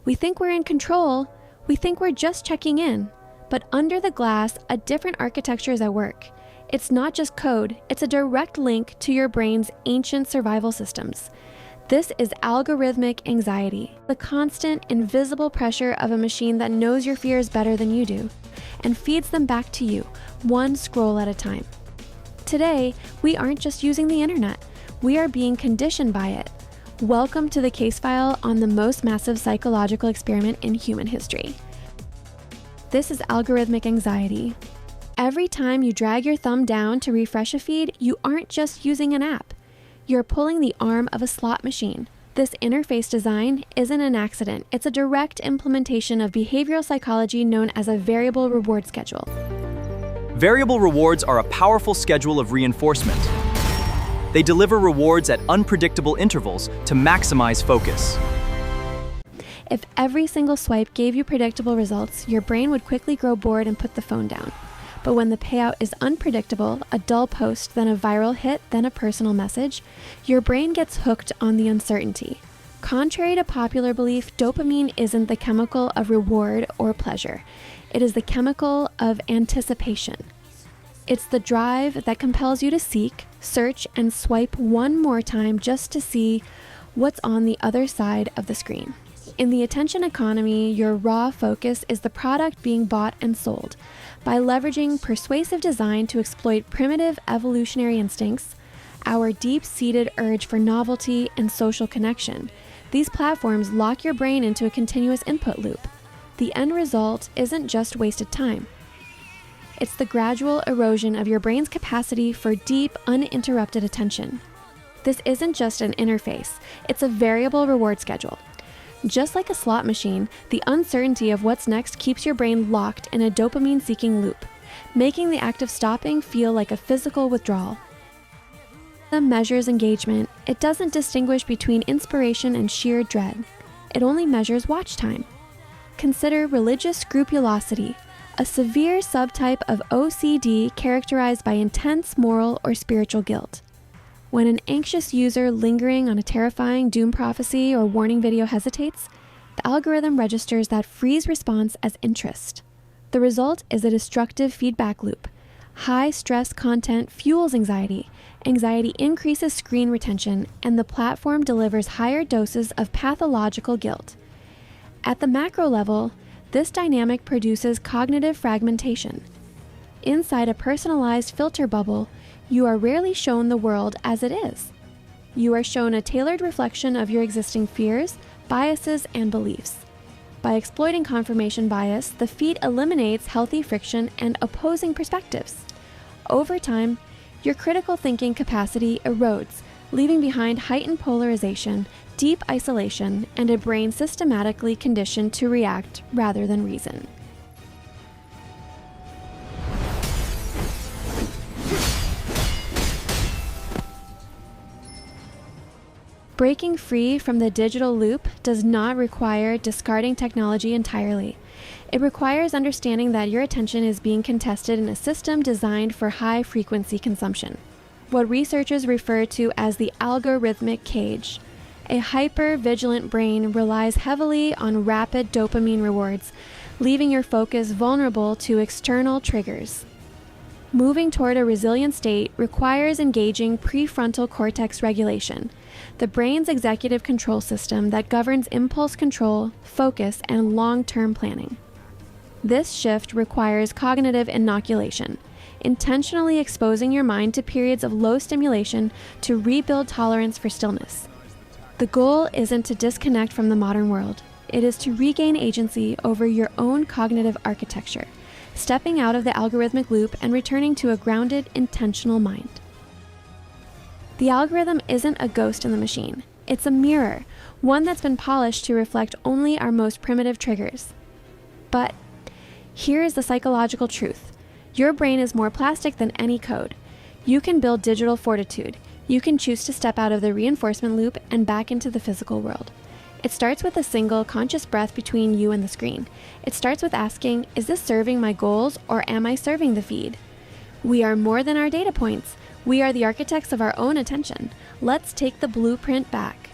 We think we're in control. We think we're just checking in. But under the glass, a different architecture is at work. It's not just code, it's a direct link to your brain's ancient survival systems. This is algorithmic anxiety, the constant, invisible pressure of a machine that knows your fears better than you do, and feeds them back to you, one scroll at a time. Today, we aren't just using the internet, we are being conditioned by it. Welcome to the case file on the most massive psychological experiment in human history. This is algorithmic anxiety. Every time you drag your thumb down to refresh a feed, you aren't just using an app. You're pulling the arm of a slot machine. This interface design isn't an accident. It's a direct implementation of behavioral psychology known as a variable reward schedule. Variable rewards are a powerful schedule of reinforcement. They deliver rewards at unpredictable intervals to maximize focus. If every single swipe gave you predictable results, your brain would quickly grow bored and put the phone down. But when the payout is unpredictable, a dull post, then a viral hit, then a personal message, your brain gets hooked on the uncertainty. Contrary to popular belief, dopamine isn't the chemical of reward or pleasure. It is the chemical of anticipation. It's the drive that compels you to seek, search, and swipe one more time just to see what's on the other side of the screen. In the attention economy, your raw focus is the product being bought and sold. By leveraging persuasive design to exploit primitive evolutionary instincts, our deep-seated urge for novelty and social connection, these platforms lock your brain into a continuous input loop. The end result isn't just wasted time. It's the gradual erosion of your brain's capacity for deep, uninterrupted attention. This isn't just an interface, it's a variable reward schedule. Just like a slot machine, the uncertainty of what's next keeps your brain locked in a dopamine-seeking loop, making the act of stopping feel like a physical withdrawal. The measures engagement. It doesn't distinguish between inspiration and sheer dread. It only measures watch time. Consider religious scrupulosity, a severe subtype of OCD characterized by intense moral or spiritual guilt. When an anxious user lingering on a terrifying doom prophecy or warning video hesitates, the algorithm registers that freeze response as interest. The result is a destructive feedback loop. High stress content fuels anxiety. Anxiety increases screen retention, and the platform delivers higher doses of pathological guilt. At the macro level, this dynamic produces cognitive fragmentation. Inside a personalized filter bubble, you are rarely shown the world as it is. You are shown a tailored reflection of your existing fears, biases, and beliefs. By exploiting confirmation bias, the feed eliminates healthy friction and opposing perspectives. Over time, your critical thinking capacity erodes, leaving behind heightened polarization, deep isolation, and a brain systematically conditioned to react rather than reason. Breaking free from the digital loop does not require discarding technology entirely. It requires understanding that your attention is being contested in a system designed for high-frequency consumption, what researchers refer to as the algorithmic cage. A hyper-vigilant brain relies heavily on rapid dopamine rewards, leaving your focus vulnerable to external triggers. Moving toward a resilient state requires engaging prefrontal cortex regulation, the brain's executive control system that governs impulse control, focus, and long-term planning. This shift requires cognitive inoculation, intentionally exposing your mind to periods of low stimulation to rebuild tolerance for stillness. The goal isn't to disconnect from the modern world. It is to regain agency over your own cognitive architecture, stepping out of the algorithmic loop and returning to a grounded, intentional mind. The algorithm isn't a ghost in the machine. It's a mirror, one that's been polished to reflect only our most primitive triggers. But here is the psychological truth. Your brain is more plastic than any code. You can build digital fortitude. You can choose to step out of the reinforcement loop and back into the physical world. It starts with a single conscious breath between you and the screen. It starts with asking, is this serving my goals or am I serving the feed? We are more than our data points. We are the architects of our own attention. Let's take the blueprint back.